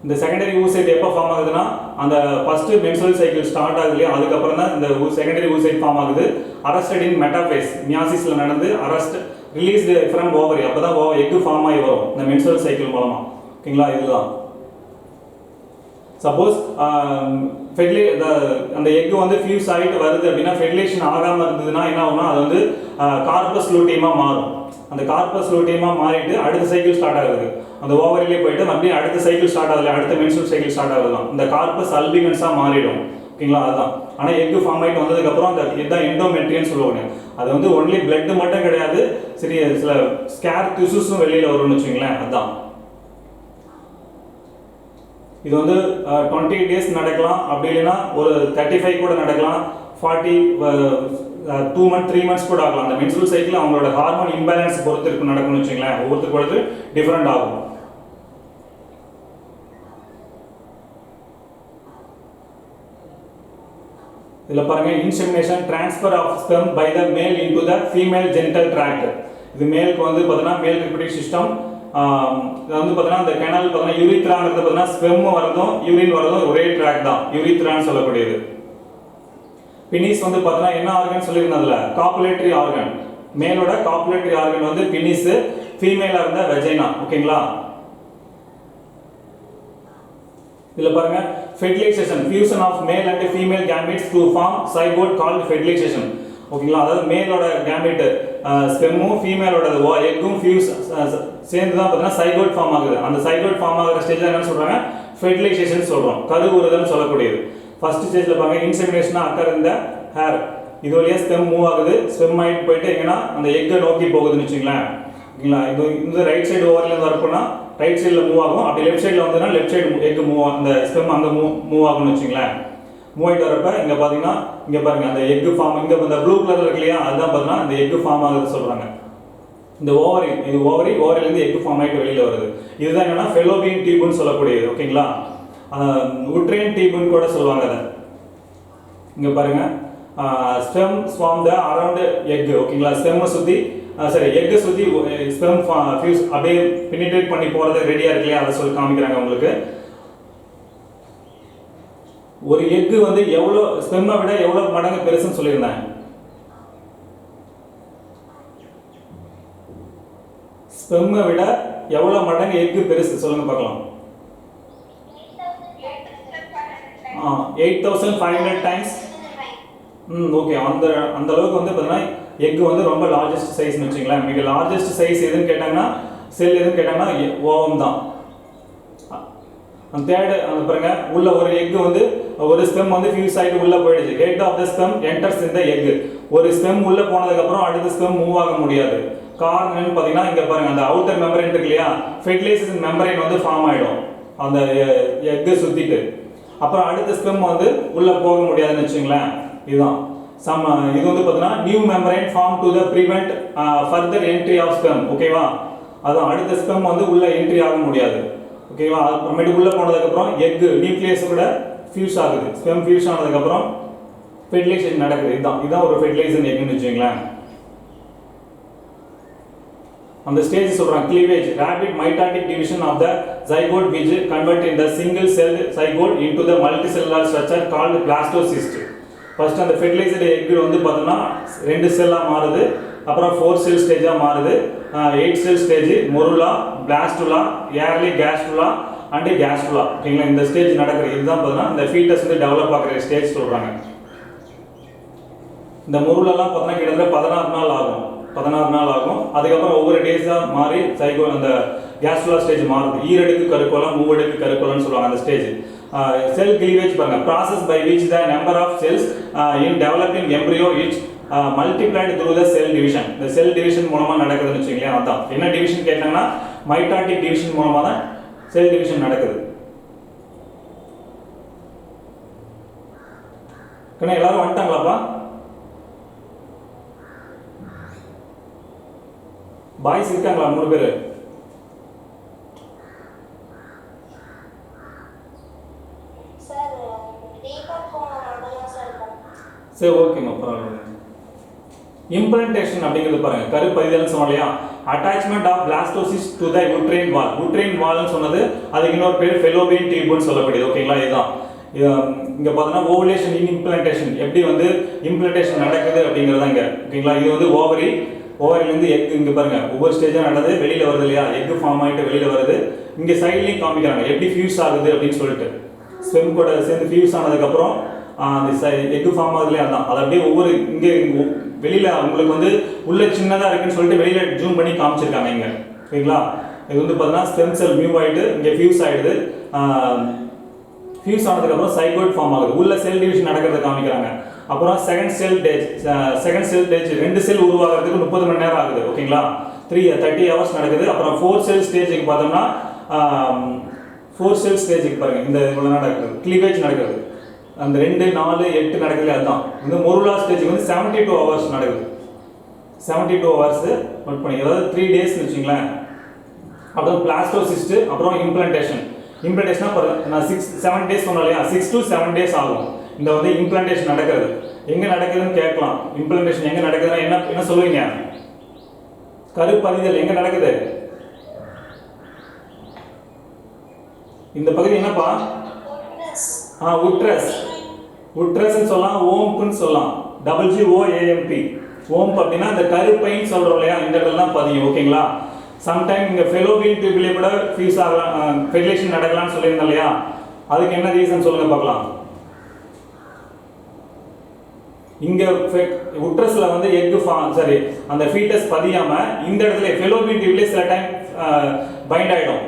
இந்த செகண்டரி ஊசைட் எப்போ ஃபார்ம் ஆகுதுன்னா அந்த ஃபர்ஸ்ட் மென்சுரல் சைக்கிள் ஸ்டார்ட் ஆகுது இல்லையா, அதுக்கப்புறம் தான் இந்த செகண்டரி ஊசைட் ஃபார்ம் ஆகுது. அரஸ்டட் இன் மெட்டாஃபேஸ், மியாசிஸ்ல நடந்து அரஸ்ட் ரிலீஸ்டு ஃப்ரம் ஓவரி, அப்போ தான் எக்கு ஃபார்ம் ஆகி வரும் இந்த மென்சுரல் சைக்கிள் மூலமா, ஓகேங்களா? இதுதான். சப்போஸ் அந்த எக்கு வந்து ஃபியூஸ் ஆகிட்டு வருது அப்படின்னா, ஃபெர்டிலேஷன் ஆகாமல் இருந்ததுன்னா என்ன ஆகும்னா அது வந்து கார்பஸ் லூட்டியமாக மாறும். அந்த கார்பஸ் லூட்டியமாக மாறிட்டு அடுத்த சைக்கிள் ஸ்டார்ட் ஆகுது. அந்த ஓவரிலே போயிட்டு மறுபடியும் அடுத்த சைக்கிள் ஸ்டார்ட் ஆகுது, அடுத்த மென்சுரல் சைக்கிள் ஸ்டார்ட் ஆகுது தான். இந்த கார்பஸ் அல்பிகன்ஸாக மாறிடும், ஓகேங்களா? அதுதான். ஆனால் எக்கு ஃபார்ம் ஆகிட்டு வந்ததுக்கப்புறம் அந்த இதுதான் எண்டோமெட்ரியன்னு சொல்லுவாங்க. அது வந்து ஒன்லி பிளட் மட்டும் கிடையாது, சரி சில ஸ்கேர் டிஷ்யூஸும் வெளியில் வரும்னு வச்சுங்களேன். அதுதான். இது வந்து 20 days நடக்கலாம், அப்படி இல்லைன்னா ஒரு 35 கூட நடக்கலாம், 40 2 months 3 months கூட ஆகலாம். அந்த மென்சுரல் சைக்கிள் அவங்களோட ஹார்மோன் இம்பேலன்ஸ் பொறுத்து இருக்கு நடக்கும்னு வச்சுங்களேன். ஒவ்வொருத்தருக்கு பொறுத்து டிஃப்ரெண்ட் ஆகும். இதில் பாருங்க, insemination transfer of sperm by the male into the female genital tract. இது மேலுக்கு வந்து பார்த்தீங்கன்னா மேல் ரிப்ரொடக்டிவ் சிஸ்டம். இது வந்து பார்த்தீங்கன்னா இந்த கேனல் பார்த்தீங்கன்னா யூரித்ராங்கிறது பார்த்தீங்கன்னா ஸ்பெர்ம் வரதும் யூரின் வரதும் ஒரே ட்ராக் தான், யூரித்ரான்னு சொல்லக்கூடியது. பினிஸ் வந்து பார்த்தீங்கன்னா என்ன ஆர்கன் சொல்லியிருந்ததுல, காப்புலேட்டரி ஆர்கன். மேலோட காப்புலேட்டரி ஆர்கன் வந்து பினிஸ், ஃபீமேலாக இருந்தால் வெஜைனா, ஓகேங்களா? இதில் பாருங்க, fertilisation, fusion of male and female gametes to form zygote called fertilisation, ஓகேங்களா? அதாவது மேலோட கேமெட் ஸ்பெர்மும் ஃபீமேலோட எக்கும் ஃபியூஸ் சேர்ந்து தான் பார்த்தீங்கன்னா சைகோட் ஃபார்ம் ஆகுது. அந்த சைகோட் ஃபார்ம் ஆகிற ஸ்டேஜில் என்ன சொல்கிறாங்க, ஃபெர்டிலைசேஷன் சொல்கிறோம், கருவுறுதல் சொல்லக்கூடியது. ஃபர்ஸ்ட் ஸ்டேஜில் பாருங்க, இன்செமினேஷனாக அக்கர் இந்த ஹேர், இது வழியாக ஸ்பெர்ம் மூவ் ஆகுது. ஸ்பெர்ம் ஆகிட்டு போயிட்டு எங்கன்னா அந்த எக்கை நோக்கி போகுதுன்னு வச்சுங்களேன், ஓகேங்களா? இது இந்த ரைட் சைடு ஓவர்லேருந்து வரப்போனா ரைட் சைடில் மூவ் ஆகும், அப்படி லெஃப்ட் சைடில் வந்ததுன்னா லெஃப்ட் சைடு எக்கு மூவ் ஆகும், இந்த ஸ்பெர்ம் அங்கே மூவ் ஆகும்னு வச்சுங்களேன். மூவ் ஆகிட்டு வரப்ப இங்கே பார்த்தீங்கன்னா இங்கே பாருங்க அந்த எக்கு ஃபார்ம், இங்கே இந்த ப்ளூ கலர் இருக்கு இல்லையா, அதுதான் பார்த்தீங்கன்னா இந்த எக்கு ஃபார்ம் ஆகுது சொல்கிறாங்க. இந்த ஓவரி, இது ஓவரிலேருந்து எக்கு ஃபார்ம் ஆகிட்டு வெளியில் வருது. இதுதான் என்னன்னா ஃபெலோபியன் டியூப்னு சொல்லக்கூடியது, ஓகேங்களா? உட்ரைன் டியூப்னு கூட சொல்லுவாங்க அதை. இங்கே பாருங்க, ஸ்பெர்ம் ஸ்வார்ம் த அரவுண்ட் எக், ஓகேங்களா? ஸ்பெர்மை சுற்றி எக்கை சுற்றி ஸ்பெர்ம் ஃபியூஸ் அப்படியே பெனிட்ரேட் பண்ணி போகிறது ரெடியாக இருக்கு இல்லையா, அதை சொல்லி காமிக்கிறாங்க உங்களுக்கு. ஒரு எக்கு வந்து எவ்வளோ ஸ்பெர்மை விட எவ்வளோ மடங்கு பெருசுன்னு சொல்லியிருந்தேன். ஸ்பெர்மை விட எவ்வளோ மடங்கு எக்கு பெருசு சொல்லுங்க பார்க்கலாம். 8500 டைம்ஸ். ஓகே. அந்த அந்த அளவுக்கு வந்து பார்த்தீங்கன்னா எக் வந்து ரொம்ப லார்ஜஸ்ட் சைஸ்னு வச்சுங்களேன். மிக லார்ஜஸ்ட் சைஸ் எதுன்னு கேட்டாங்கன்னா செல் எதுன்னு கேட்டாங்கன்னா ஓவம் தான். தேர்டு அந்த பாருங்க, உள்ள ஒரு எக் வந்து ஒரு ஸ்பெம் வந்து ஃபியூஸ் ஆகிட்டு உள்ள போயிடுச்சு. Head of the sperm enters இந்த எக். ஒரு ஸ்பெம் உள்ள போனதுக்கு அப்புறம் அடுத்த ஸ்பெம் மூவ் ஆக முடியாது. காரணம் என்னன்னு பார்த்தீங்கன்னா இங்க பாருங்க, அந்த அவுட்டர் மெம்பரைன் இருக்கு இல்லையா, ஃபெர்டிலைசேஷன் மெம்பரைன் வந்து ஃபார்ம் ஆயிடும் அந்த எக்கை சுத்திட்டு. அப்புறம் அடுத்த ஸ்பெம் வந்து உள்ள போக முடியாதுன்னு வச்சுங்களேன். இதுதான் இது வந்து பார்த்தீங்கன்னா new membrane form to the prevent further entry of sperm. ஓகேவா? அதான் அடுத்த ஸ்பெம் வந்து உள்ள என்ட்ரி ஆக முடியாது. ஓகேவா? அப்புறமேட்டு உள்ள போனதுக்கப்புறம் எக் நியூக்ளியஸ் கூட ஃபியூஸ் ஆகுது. ஸ்பெம் ஃபியூஸ் ஆனதுக்கப்புறம் ஃபெர்டிலைசேஷன் நடக்குது. இதுதான் ஒரு ஃபெர்டிலைசேஷன் எக்னு வச்சுங்களேன். அந்த ஸ்டேஜ் சொல்றாங்க cleavage, rapid mitotic division of the zygote which convert in the single celled zygote into the multicellular structure called blastocyst. First அந்த ஃபெர்டிலைசர் எக் வந்து பார்த்தோம்னா 2 செல்லா மாறுது, அப்புறம் 4 செல் ஸ்டேஜா மாறுது, 8 cell stage, morula, blastula, early gastrula and gastrula. ஓகேங்களா? இந்த ஸ்டேஜ் நடக்குது. இதுதான் பார்த்தோம்னா இந்த ஃபீட்டஸ் வந்து டெவலப் ஆகிற ஸ்டேஜ் சொல்றாங்க. இந்த மொருலெல்லாம் பார்த்தோம்னா கிட்டத்தட்ட 16 நாள் ஆகும். அதுக்கப்புறம் ஒவ்வொரு டேஸா மாறி சைகோ அந்த கேஸ்டுலா ஸ்டேஜ் மாறுது. ஈரடுக்கு கருக்கோலம், மூவடுக்கு கருக்கோலம்னு சொல்லுவாங்க அந்த ஸ்டேஜ். செல் கிளீவேஜ் பாருங்க, process by which the number of cells in developing embryo it's multiplied through the cell division. இந்த செல் டிவிஷன் மூலமா நடக்குதுன்னு வச்சுங்களேன். அதான் என்ன டிவிஷன் கேட்டாங்கன்னா மைட்டாட்டிக் டிவிஷன் மூலமா தான் செல் டிவிஷன் நடக்குது. எல்லாரும் வந்துட்டாங்களாப்பா? பாய்ஸ் இருக்காங்களா 3 பேரு? சரி, ஓகேம்மா, பரவாயில்ல. இம்ப்ளான்டேஷன் அப்படிங்கிறது பாருங்க, கருப்பதிதல்னு சொன்னோம் இல்லையா, attachment of blastocyst to the uterine wall. Uterine வால்னு சொன்னது அதுக்கு இன்னொரு பேர் ஃபெலோபியன் டியூப்னு சொல்லப்படுது. ஓகேங்களா? இதுதான் இங்க பார்த்தோன்னா ஓவலேஷன் இன் இம்ப்ளான்டேஷன், எப்படி வந்து இம்ப்ளான்டேஷன் நடக்குது அப்படிங்கிறது இங்க. ஓகேங்களா? இது வந்து ஓவரிலேருந்து எக் இங்கே பாருங்க ஒவ்வொரு ஸ்டேஜாக நடந்து வெளியில் வருது இல்லையா, எக் ஃபார்ம் ஆகிட்டு வெளியில் வருது. இங்கே சைட்லையும் காமிக்கிறாங்க எப்படி ஃபியூஸ் ஆகுது அப்படின்னு சொல்லிட்டு. ஸ்பெம் கூட சேர்ந்து ஃபியூஸ் ஆனதுக்கப்புறம் அந்த எக் ஃபார்ம் ஆகுது இல்லையா, அதான் அது அப்படியே ஒவ்வொரு இங்கே வெளியில் உங்களுக்கு வந்து உள்ள சின்னதாக இருக்குன்னு சொல்லிட்டு வெளியில் ஜூம் பண்ணி காமிச்சிருக்காங்க இங்கே. ஓகேங்களா? இது வந்து பார்த்தீங்கன்னா ஸ்டெம் செல் மூவ் ஆகிட்டு இங்கே ஃபியூஸ் ஆகிடுது. ஃபியூஸ் ஆனதுக்கப்புறம் சைகோட் ஃபார்ம் ஆகுது. உள்ள செல் டிவிஷன் நடக்கிறத காமிக்கிறாங்க. அப்புறம் செகண்ட் செல் ஸ்டேஜ் 2 செல் உருவாகிறதுக்கு 30 மணி நேரம் ஆகுது. ஓகேங்களா? 30 ஹவர்ஸ் நடக்குது. அப்புறம் 4 செல் ஸ்டேஜுக்கு பார்த்தோம்னா 4 செல் ஸ்டேஜுக்கு பாருங்க இந்த இவ்வளோ நடக்குது, கிளீவேஜ் நடக்குது. அந்த 2, 4, 8 நடக்குது. அதுதான் இந்த மொருலா ஸ்டேஜுக்கு வந்து 72 ஹவர்ஸ் நடக்குது. 72 ஹவர்ஸ் நோட் பண்ணி, அதாவது 3 டேஸ்னு வச்சுங்களேன். அப்புறம் பிளாஸ்டோசிஸ்ட், அப்புறம் இம்ப்ளான்டேஷன். நான் 7 டேஸ் சொன்னேன் இல்லையா, 6 to 7 டேஸ் ஆகும் இந்த வந்து இம்ப்ளான்டேஷன் நடக்கிறது. எங்க நடக்குதுன்னு கேட்கலாம். இம்ப்ளான்டேஷன் எங்க நடக்குதுன்னா என்ன சொல்லுவீங்க? கருப்பதிதல் எங்க நடக்குது? இந்த பகுதி என்னப்பா? உட்ரஸ்ன்னு சொல்லலாம், ஓம்ப்னு சொல்லலாம். WGOAMP. ஓம்ப் அப்படின்னா இந்த கருப்பைன்னு சொல்றோம் இல்லையா, இந்த இடத்துல தான் பதியும். ஓகேங்களா? சம்டைம் இங்க ஃபெலோபியன் டியூப்லயே கூட ஃபியூஸ் ஆகலாம், ஃபெர்டிலைசேஷன் நடக்கலாம்னு சொல்லியிருந்தோம் இல்லையா, அதுக்கு என்ன ரீசன் சொல்லுங்க பார்க்கலாம். இங்க உட்ரஸ்ல வந்து எக் சாரி அந்த ஃபீட்டஸ் பதியாம இந்த இடத்துல ஃபெலோபியன் டியூப்லயே சில டைம் பைண்ட் ஆயிடும்.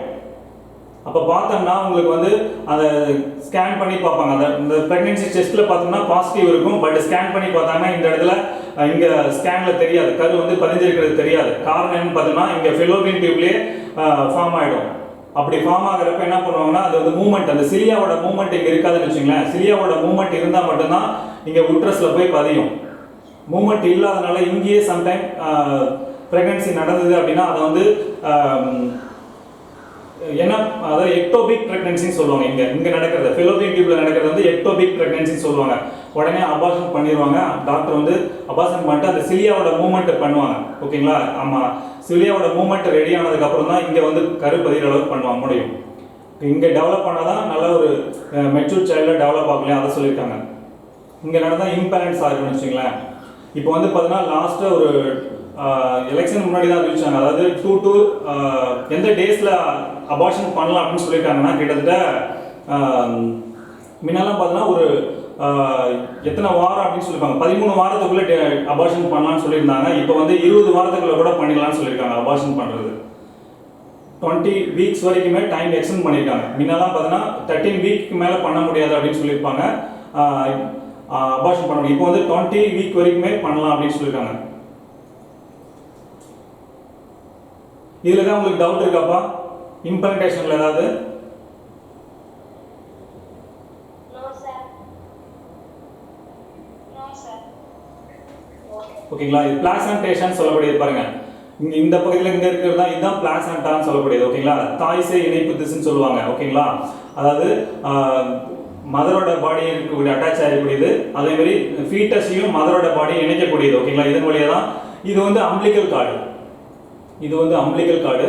அப்போ பார்த்தோம்னா உங்களுக்கு வந்து அதை ஸ்கேன் பண்ணி பார்ப்பாங்க. அந்த ப்ரெக்னென்சி டெஸ்ட்டில் பார்த்தோம்னா பாசிட்டிவ் இருக்கும். பட் ஸ்கேன் பண்ணி பார்த்தாங்கன்னா இந்த இடத்துல இங்கே ஸ்கேனில் தெரியாது, கரு வந்து பதிஞ்சிருக்கிறது தெரியாது. காரணம் என்னன்னு பார்த்தோம்னா இங்கே ஃபெலோபியன் டியூப்லேயே ஃபார்ம் ஆகிடும். அப்படி ஃபார்ம் ஆகிறப்ப என்ன பண்ணுவாங்கன்னா அது வந்து மூவ்மெண்ட், அந்த சிலியாவோட மூவ்மெண்ட் இங்கே இருக்காதுன்னு வச்சுங்களேன். சிலியாவோட மூவ்மெண்ட் இருந்தால் மட்டும்தான் இங்கே உட்ரஸில் போய் பதியும். மூவ்மெண்ட் இல்லாதனால இங்கேயே சம்டைம் ப்ரெக்னென்சி நடந்தது அப்படின்னா அதை வந்து என்ன, அதாவது எக்டோபிக் பிரெக்னன்சின்னு சொல்லுவாங்க. இங்க நடக்கிறது ஃபெலோபியன் டியூப்ல நடக்கிறது வந்து எக்டோபிக் பிரெக்னன்சின்னு சொல்லுவாங்க. உடனே அபார்ஷன் பண்ணிடுவாங்க. டாக்டர் வந்து அபார்ஷன் பண்ணிட்டு அந்த சிலியாவோட மூவ்மெண்ட் பண்ணுவாங்க. ஓகேங்களா? ஆமா, சிலியாவோட மூவ்மெண்ட் ரெடி ஆனதுக்கு அப்புறம் தான் இங்க வந்து கருப்பதிர அளவுக்கு பண்ணுவாங்க முடியும். இங்க டெவலப் பண்ணாதான் நல்ல ஒரு மெச்சூர் சைல்டா டெவலப் ஆகலையா, அதை சொல்லியிருக்காங்க. இங்க நடந்தா இம்பேலன்ஸ் ஆகுன்னு வச்சுங்களேன். இப்போ வந்து பார்த்தீங்கன்னா லாஸ்ட் ஒரு எலெக்ஷன் முன்னாடி தான் அறிவிச்சாங்க. அதாவது 2 to எந்த டேஸ்ல அபார்ஷன் பண்ணலாம் அப்படின்னு சொல்லியிருக்காங்கன்னா கிட்டத்தட்ட முன்னெல்லாம் பார்த்தீங்கன்னா ஒரு எத்தனை வாரம் அப்படின்னு சொல்லியிருப்பாங்க, 13 வாரத்துக்குள்ளே அபார்ஷன் பண்ணலான்னு சொல்லியிருந்தாங்க. இப்போ வந்து 20 வாரத்துக்குள்ளே கூட பண்ணிடலாம்னு சொல்லியிருக்காங்க அபார்ஷன் பண்ணுறது. 20 வீக்ஸ் வரைக்குமே டைம் எக்ஸ்டெண்ட் பண்ணியிருக்காங்க. முன்னெல்லாம் பார்த்தீங்கன்னா 13 வீக்கு மேலே பண்ண முடியாது அப்படின்னு சொல்லியிருப்பாங்க அபார்ஷன் பண்ண முடியும். இப்போ வந்து 20 வீக் வரைக்குமே பண்ணலாம் அப்படின்னு சொல்லியிருக்காங்க. இதில் தான் உங்களுக்கு டவுட் இருக்காப்பா இம்ப்ளான்டேஷனில் ஏதாவது? ஓகேங்களா, இது பிளாசன்டேஷன் சொல்லக்கூடியது பாருங்க. இந்த பகுதியில் இங்கே இருக்கிறது தான் இதுதான் பிளாசண்டான்னு சொல்லக்கூடியது. ஓகேங்களா, தாய்சே இணைப்பு திசுன்னு சொல்லுவாங்க. ஓகேங்களா, அதாவது மதரோட பாடியை இருக்கக்கூடிய அட்டாச் ஆகக்கூடியது, அதே மாதிரி ஃபீட்டஸையும் மதரோட பாடியை இணைக்கக்கூடியது. ஓகேங்களா, இதன் வழியாக தான் இது வந்து அம்பிளிக்கல் கார்டு. இது வந்து umbilical card,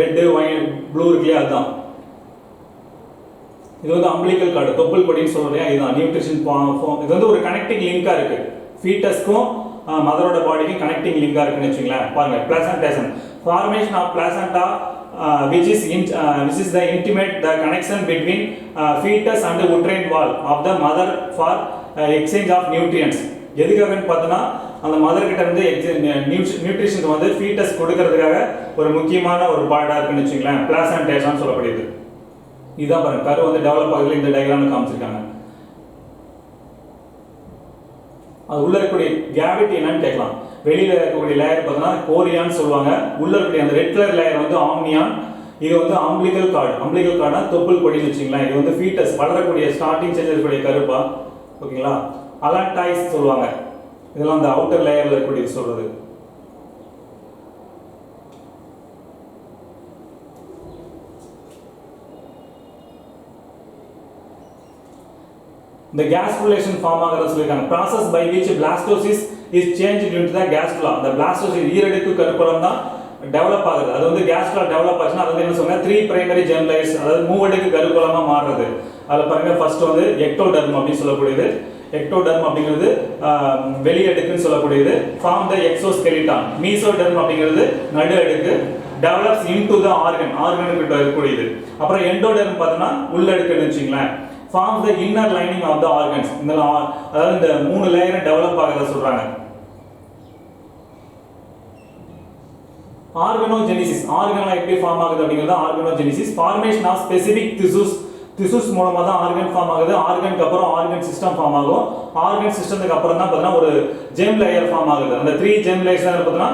red white blue இருக்குல்லையா, அதுதான் இது வந்து அம்பிளிக்கல் கார்டு. தொப்புள் கொடின்னு சொல்றேன், இதுதான் நியூட்ரிஷன். இது வந்து ஒரு கனெக்டிங் லிங்கா இருக்கு, ஃபீட்டஸ்க்கும் மதரோட பாடிக்கும் கனெக்டிங் லிங்கா இருக்குன்னு வச்சுங்களேன். பாருங்க, placentation, formation of placenta which is the intimate the connection between fetus and the uterine wall of the mother for exchange of nutrients. எதுக்காகன்னு பார்த்தோன்னா அந்த மதர் கிட்ட இருந்து நியூட்ரிஷன் வந்து ஃபீட்டஸ் கொடுக்கறதுக்காக ஒரு முக்கியமான ஒரு பார்ட்டாக இருக்குன்னு வச்சுங்களேன், பிளாசன்டேஷன் சொல்லப்படுது. இதுதான் பாருங்க, கரு வந்து டெவலப் ஆகுதுல, இந்த டயக்ராம்ல காமிச்சிருக்காங்க. அது உள்ள இருக்கக்கூடிய கேவிட்டி என்னன்னு கேட்கலாம். வெளியில இருக்கக்கூடிய லேயர் பார்த்தோன்னா கோரியான்னு சொல்லுவாங்க, உள்ள இருக்கக்கூடிய அந்த ரெட் கலர் லேயர் வந்து ஆம்னியான். இது வந்து அம்பிளிக்கல் கார்டு. அம்பிளிக்கல் கார்டுனா தொப்புள் கொடின்னு வச்சுங்களேன். இது வந்து ஃபீட்டஸ் வளரக்கூடிய ஸ்டார்டிங் ஸ்டேஜ் இருக்கக்கூடிய கருப்பா. ஓகேங்களா, அலன்டாய்ஸ் சொல்லுவாங்க. இதெல்லாம் அந்த அவுட்டர் லேயர்ல இருக்கக்கூடிய சொல்றது. The gastrulation form ஆகிறது சொல்லிருக்காங்க. Process by which blastocyst is changed into the gastrula. The blastocyst ஈரடுக்கு கருப்பலம் தான் டெவலப் ஆகுது. அது வந்து gastrula டெவலப் ஆச்சுன்னா அது வந்து என்ன சொல்றாங்க, 3 primary germ layers, அதாவது மூவடுக்கு கருப்பலமா மாறுறது. அதுல பாருங்க, ஃபர்ஸ்ட் வந்து எக்டோடெர்ம் அப்படின்னு சொல்லக்கூடியது. எக்டோடெர்ம் அப்படிங்கிறது வெளியடுக்குன்னு சொல்லக்கூடியது. Form the எக்ஸோஸ்கெலிட்டான். மீசோடெர்ம் அப்படிங்கிறது நடு அடுக்கு. டெவலப்ஸ் இன்டு த ஆர்கனுக்கு இருக்கக்கூடியது. அப்புறம் எண்டோடெர்ம் பார்த்தோன்னா உள்ளடுக்குன்னு வச்சுங்களேன். forms the inner lining of the organs. அதாவது இந்த 3 லேயர் டெவலப் ஆகிறத சொல்றாங்க. ஆர்கனோஜெனிசிஸ், ஆர்கன்லாம் எப்படி ஃபார்ம் ஆகுது அப்படிங்கிறது ஆர்கனோஜெனிசிஸ். ஃபார்மேஷன் ஆஃப் ஸ்பெசிபிக் திசுஸ் மூலமா தான் ஆர்கன் ஃபார்ம் ஆகுது. ஆர்கனுக்கு அப்புறம் ஆர்கன் சிஸ்டம் ஃபார்ம் ஆகும். ஆர்கன் சிஸ்டத்துக்கு அப்புறம் தான் பார்த்தீங்கன்னா ஒரு ஜெம் லேயர் ஃபார்ம் ஆகுது. அந்த 3 ஜெம் லேயர்ஸ் தான் பார்த்தீங்கன்னா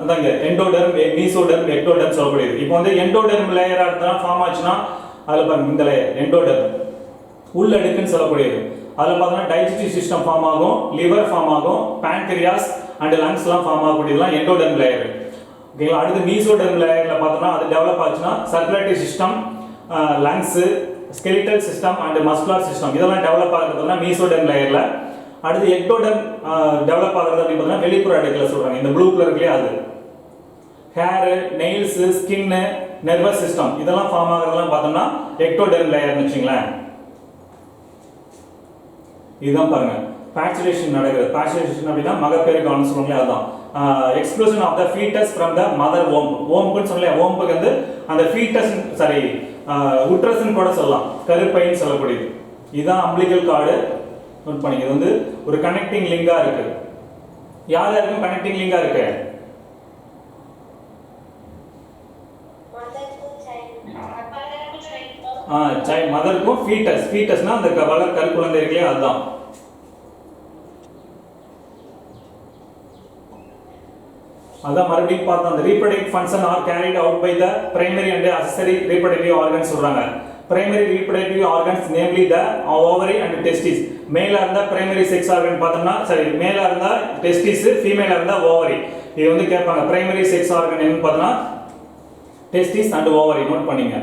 அதாங்க எண்டோடெர்ம், மீசோடெர்ம், எக்டோடெர்ம் சொல்லக்கூடியது. இப்போ வந்து எண்டோடெர்ம் லேயரா இருந்தா ஃபார்ம் ஆச்சுன்னா அதுல பாருங்க, இந்த லேயர் எண்டோடெர்ம் உள்ளடுக்குன்னு சொல்லக்கூடியது. அதில் பார்த்தோன்னா டைஜஸ்டிவ் சிஸ்டம் ஃபார்ம் ஆகும், லிவர் ஃபார்ம் ஆகும், பேன்கிரியாஸ் அண்ட் லங்ஸ்லாம் ஃபார்ம் ஆகக்கூடியதுலாம் எண்டோடெர்ம் லேயர். ஓகேங்களா, அடுத்து மீசோடெர்ம் லேயரில் பார்த்தோன்னா அது டெவலப் ஆச்சுன்னா circulatory system, lungs, skeletal system and muscular system இதெல்லாம் டெவலப் ஆகுறதுனா மீசோடெர்ம் லேயரில். அடுத்து எக்டோடெர்ம் டெவலப் ஆகுறது அப்படின்னு பார்த்தோன்னா வெளிப்புற அடுக்கில் சொல்கிறாங்க. இந்த ப்ளூ கலர் இல்லையா, அது hair, nails, skin, nervous system இதெல்லாம் ஃபார்ம் ஆகுறதெல்லாம் பார்த்தோம்னா எக்டோடெர்ம் லேயர்னு வச்சுங்களேன். இதுதான் பாருங்க, பேச்சுலேஷன் நடக்குது. பேச்சுலேஷன் அப்படின்னா மகப்பேறு கவனம் சொல்லுவாங்களே, அதுதான். Exclusion of the foetus from the mother womb. ஓம்புன்னு சொல்லலையா, ஓம்புக்கு வந்து அந்த ஃபீட்டஸ் உட்ரஸ்ன்னு கூட சொல்லலாம், கருப்பைன்னு சொல்லக்கூடியது. இதுதான் அம்பிளிக்கல் கார்டு. நோட் பண்ணிங்க, இது வந்து ஒரு கனெக்டிங் லிங்கா இருக்கு. யார் யாருக்கும் கனெக்டிங் லிங்கா இருக்கு? மதருக்கும் ஃபீட்டஸ்னா அந்த வளர் கருக்குழந்தை இருக்கலையா, அதுதான். அதான் மறுபடியும் பார்த்தோம், அந்த reproductive function are carried out by the primary and accessory reproductive organs சொல்றாங்க. Primary reproductive organs namely the ovary and testis. மேலா இருந்தா பிரைமரி செக்ஸ் ஆர்கன் பார்த்தோம்னா மேலா இருந்தா டெஸ்டிஸ், ஃபீமேலா இருந்தா ஓவரி. இது வந்து கேட்பாங்க, பிரைமரி செக்ஸ் ஆர்கன் என்னன்னு பார்த்தோம்னா டெஸ்டிஸ் அண்ட் ஓவரி. நோட் பண்ணீங்க.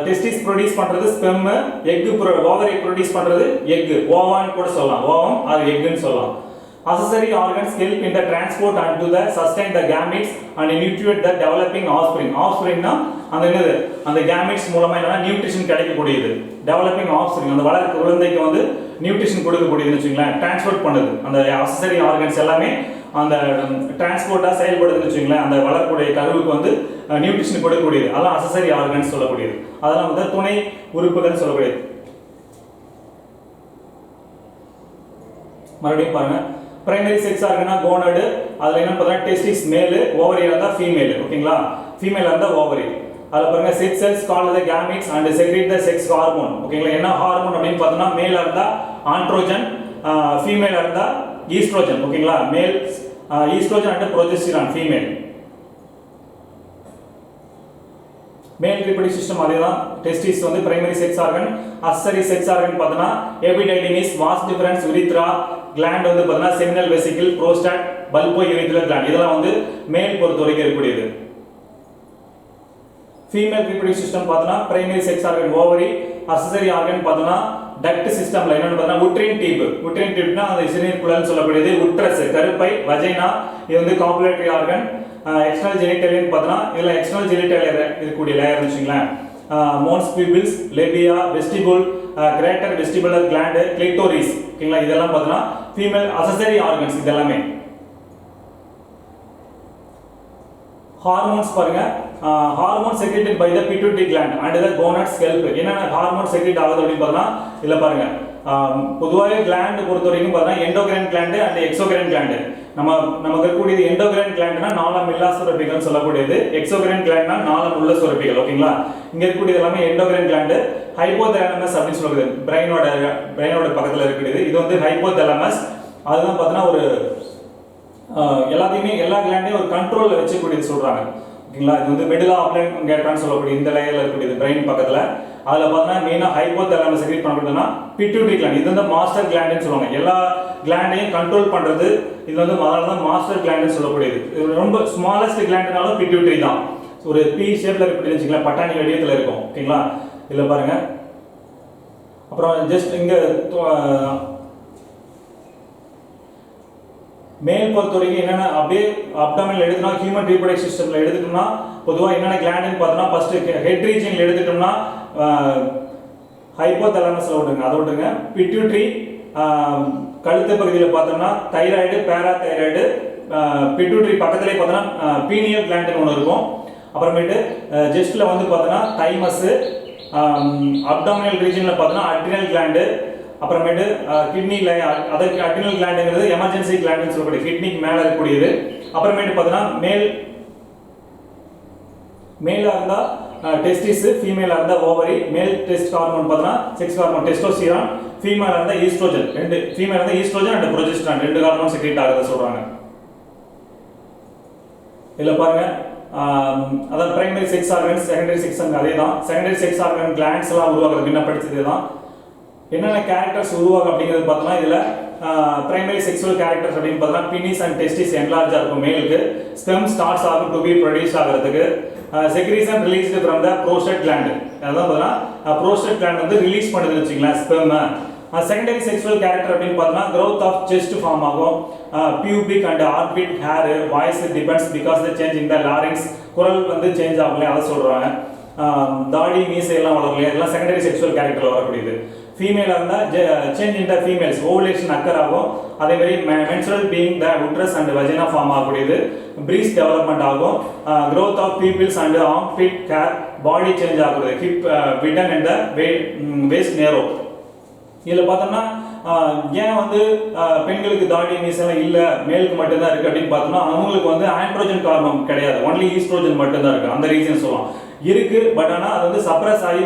டெஸ்டிஸ் ப்ரொடியூஸ் பண்றது ஸ்பெர்ம், எக் ஓவரி ப்ரொடியூஸ் பண்றது எக், ஓவான்னு கூட சொல்லலாம், ஓவம் அது எக்னு சொல்லலாம். Accessory organs help in the transport and to the sustain the gametes and nutrient the developing offspring. Offspring na அந்த gametes மூலமா என்ன நியூட்ரிஷன் கிடைக்கக்கூடியது. Developing offspring அந்த வளர்ற குழந்தைக்கு வந்து நியூட்ரிஷன் கொடுக்கக்கூடியதுன்னு வச்சுங்களேன், டிரான்ஸ்போர்ட் பண்ணுது. அந்த accessory organs எல்லாமே அந்த டிரான்ஸ்போர்ட்டா செயல்படுதுன்னு வச்சுங்களேன், அந்த வளரக்கூடிய கருவுக்கு வந்து நியூட்ரிஷன் கொடுக்கக்கூடியது. அதெல்லாம் accessory organs சொல்லக்கூடியது. அதெல்லாம் வந்து துணை உறுப்புகள் சொல்லக்கூடியது. மறுபடியும் பாருங்க பிரைமரி செக்ஸ் ஆர்கனா கோனடு அதுல என்ன பார்த்தா டெஸ்டிஸ் மேல் ஓவரி இருந்தா ஃபீமேல் ஓகேங்களா ஃபீமேல் இருந்தா ஓவரி அதுல பாருங்க sex cells called the gametes and secrete the sex hormone ஓகேங்களா என்ன ஹார்மோன் அப்படினு பார்த்தா மேல் இருந்தா ஆண்ட்ரோஜன் ஃபீமேல் இருந்தா ஈஸ்ட்ரோஜன் ஓகேங்களா male oestrogen and progesterone female male reproductive system அதேதான் டெஸ்டிஸ் வந்து primary sex organ accessory sex organ பார்த்தனா epididymis vas deferens urethra gland வந்து பார்த்தனா seminal vesicle prostate bulbo urethral gland இதெல்லாம் வந்து மேல் பொறுத்த வரைக்கும் இருக்கக்கூடியது ஃபீமேல் reproductive system பார்த்தனா primary sex organ ovary accessory organ பார்த்தனா டக்ட் சிஸ்டம்ல என்னன்னு பார்த்தா உட்ரின் டியூப்னா அந்த சிறுநீர் குழல்னு சொல்லக்கூடியது உட்ரஸ் கருப்பை வஜைனா இது வந்து காப்புலேட்டரி ஆர்கன் எக்ஸ்டர்னல் ஜெனிட்டலியன் பார்த்தனா இதெல்லாம் எக்ஸ்டர்னல் ஜெனிட்டலியர் இருக்கக்கூடிய லேயர் வச்சுங்களேன் mons pubis labia vestibule greater vestibular gland clitoris ஓகேங்களா இதெல்லாம் பார்த்தனா ஃபீமேல் அக்சரி ஆர்கன்ஸ் இதெல்லாமே ஹார்மோன்ஸ் பாருங்க hormone secreted by the pituitary gland and the gonads help என்னென்ன ஹார்மோன் செக்ரேட் ஆகுது அப்படி பார்த்தா இல்ல பாருங்க பொதுவாக கிளாண்ட் பொறுத்த வரைக்கும் பார்த்தா endocrine gland and exocrine gland நமக்கு இருக்கக்கூடியது எண்டோகிரைன் கிளாண்ட்னா நாளம் இல்லா சுரப்பிகள் சொல்லக்கூடியது எக்ஸோகிரைன் கிளாண்ட்னா நாளம் உள்ள சுரப்பிகள் ஓகேங்களா இங்க இருக்கக்கூடியது எல்லாமே எண்டோகிரைன் கிளாண்ட் ஹைப்போதலாமஸ் அப்படின்னு சொல்லுது பிரெயினோட பக்கத்துல இருக்கக்கூடியது இது வந்து ஹைப்போதலாமஸ் அதுதான் பார்த்தா ஒரு எல்லாத்தையுமே எல்லா கிளாண்டையும் ஒரு கண்ட்ரோல்ல வச்சுக்கூடியது சொல்றாங்க ஓகேங்களா இது வந்து மெடுலா ஆப்லாங்கேட்டான்னு சொல்லக்கூடிய இந்த லேயர்ல இருக்கக்கூடியது பிரெயின் பக்கத்துல அதுல பார்த்தா மெயினா ஹைப்போதலாமஸ் செக்ரீட் பண்ணக்கூடியதுன்னா பிட்யூட்டரி கிளாண்ட் இது வந்து மாஸ்டர் கிளாண்ட்னு சொல்லுவாங்க எல்லா கிளாண்டையும் கண்ட்ரோல் பண்றது இது வந்து அதனால தான் மாஸ்டர் கிளாண்ட்னு சொல்லக்கூடியது இது ரொம்ப ஸ்மாலஸ்ட் கிளாண்ட்னாலும் பிட்யூட்டரி தான் ஒரு பி ஷேப்ல இருக்கக்கூடியது வச்சுக்கலாம் பட்டாணி வடிவத்துல இருக்கும் ஓகேங்களா இதுல பாருங்க அப்புறம் ஜஸ்ட் இங்க மேல் பொறுத்த வரைக்கும் என்னென்ன அப்படியே அப்டாமினல் எடுத்துனா ஹியூமன் ரீப்ரொடக்டிவ் சிஸ்டம்ல எடுத்துட்டோம்னா பொதுவாக என்னென்ன கிளாண்ட்னு பார்த்தோம்னா ஃபர்ஸ்ட் ஹெட் ரீஜன்ல எடுத்துட்டோம்னா ஹைப்போதலாமஸ்ல விட்டுருங்க அதை விட்டுருங்க பிட்யூட்டரி கழுத்து பகுதியில் பார்த்தோம்னா தைராய்டு பேராதைராய்டு பிட்யூட்டரி பக்கத்துலேயே பார்த்தோம்னா பீனியல் கிளாண்ட்னு ஒன்று இருக்கும் அப்புறமேட்டு ஜெஸ்ட்ல வந்து பார்த்தோம்னா தைமஸ் அப்டாமினல் ரீஜன்ல பார்த்தோம்னா அட்ரினல் கிளாண்டு அப்புறமேட்டு கிட்னில அதற்கு அட்ரினல் கிளாண்டுங்கிறது எமர்ஜென்சி கிளாண்டுன்னு சொல்லக்கூடிய கிட்னிக்கு மேல இருக்கக்கூடியது அப்புறமேட்டு பார்த்தோம்னா மேலா இருந்தா டெஸ்டிஸ் ஃபீமேலா இருந்தா ஓவரி மேல் டெஸ்ட் ஹார்மோன் பார்த்தோம்னா செக்ஸ் ஹார்மோன் டெஸ்டோஸ்டிரான் ஃபீமேலா இருந்தா ஈஸ்ட்ரோஜன் ரெண்டு ஃபீமேலா இருந்தா ஈஸ்ட்ரோஜன் அண்ட் ப்ரோஜெஸ்டரான் ரெண்டு ஹார்மோன் செக்ரீட் ஆகுது சொல்றாங்க இல்ல பாருங்க அதான் primary sex organs secondary sex organ அதேதான் செகண்டரி செக்ஸ் ஆர்கன் கிளாண்ட்ஸ் எல்லாம் உருவாக்குறது என்ன படிச்சது தான் என்னென்ன கேரக்டர்ஸ் உருவாகும் அப்படிங்கிறது பார்த்தோம்னா இதுல பிரைமரி செக்ஸுவல் கேரக்டர்ஸ் அப்படின்னு பார்த்தோம்னா பினிஸ் அண்ட் டெஸ்டிஸ் என்லார்ஜ் ஆகும் மேலுக்கு ஸ்பெர்ம் ஸ்டார்ட்ஸ் ஆகும் டு பி ப்ரொடியூஸ் ஆகிறதுக்கு secretion released from the prostate gland அதான் பார்த்தோம்னா ப்ரோஸ்டேட் கிளாண்ட் வந்து ரிலீஸ் பண்ணுதுன்னு வச்சுக்கலாம் ஸ்பெர்ம் செகண்டரி செக்ஸுவல் கேரக்டர் அப்படின்னு பார்த்தோம்னா growth ஆஃப் செஸ்ட் ஃபார்ம் ஆகும் pubic and orbit hair voice depends because the change in the larynx குரல் வந்து சேஞ்ச் ஆகலையே அதை சொல்றாங்க தாடி மீசை எல்லாம் வளரலையே இதெல்லாம் செகண்டரி செக்ஸுவல் கேரக்டர்ல வரக்கூடியது ஃபீமேலா இருந்தா change in the females ovulation occur ஆகும் அதே மாதிரி menstrual being the uterus and vagina form ஆகக்கூடியது பிரீஸ் டெவலப்மெண்ட் ஆகும் growth of peoples and arm pit hair body change ஆகுது hip widen and waist narrow இதுல பார்த்தோம்னா ஏன் வந்து பெண்களுக்கு தாடி மீசெல்லாம் இல்ல மேலுக்கு மட்டும்தான் இருக்கு அப்படின்னு பார்த்தோம்னா அவங்களுக்கு வந்து ஆண்ட்ரோஜன் ஹார்மோன் கிடையாது ஒன்லி ஈஸ்ட்ரோஜன் மட்டும்தான் இருக்கு அந்த ரீசன் சொல்லலாம் இருக்கு பட் ஆனா அது வந்து சப்ரஸ் ஆகி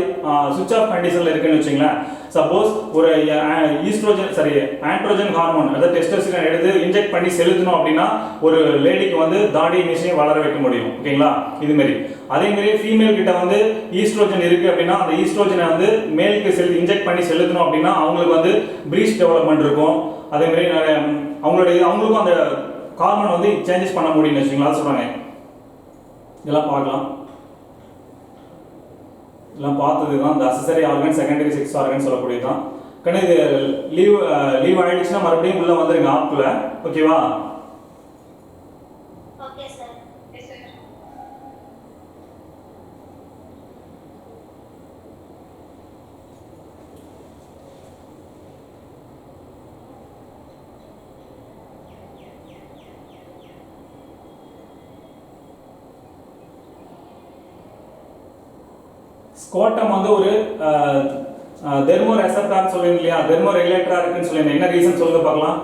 சுவிட்ச் ஆஃப் கண்டிஷன்ல இருக்குன்னு வச்சுங்களேன் சப்போஸ் ஒரு ஈஸ்ட்ரோஜன் சரி ஆண்ட்ரோஜன் ஹார்மோன் அதாவது டெஸ்டோஸ்டிரான் எடுத்து இன்ஜெக்ட் பண்ணி செலுத்தணும் அப்படின்னா ஒரு லேடிக்கு வந்து தாடி மீசையும் வளர வைக்க முடியும் ஓகேங்களா இது மாதிரி அதே மாதிரி ஃபீமேல் கிட்ட வந்து ஈஸ்ட்ரோஜன் இருக்கு அப்படின்னா அந்த ஈஸ்ட்ரோஜனை வந்து மேலுக்கு இன்ஜெக்ட் பண்ணி செலுத்தணும் அப்படின்னா அவங்களுக்கு வந்து பிரீஸ் டெவலப்மெண்ட் இருக்கும் அதே மாதிரி அவங்களுக்கும் அந்த ஹார்மோன் வந்து சேஞ்சஸ் பண்ண முடியும்னு வச்சுங்களா சொல்றாங்க இதெல்லாம் பார்க்கலாம் எல்லாம் பார்த்ததுதான் இந்த அக்சஸரி ஆர்கன் செகண்டரி செக்ஸ் ஆர்கன் சொல்லக்கூடியதுதான் கண்ணு இது லீவ் ஆயிடுச்சுன்னா மறுபடியும் உள்ள வந்துருங்க ஆப்ல ஓகேவா ஓகே சார் எஸ் சார் ஸ்கோட்டம் வந்து ஒரு தெர்மோ ரெசப்டார் சொல்லுங்க இல்லையா தெர்மோ ரெகுலேட்டரா இருக்குன்னு சொல்லுங்க என்ன ரீசன் சொல்லுங்க பார்க்கலாம்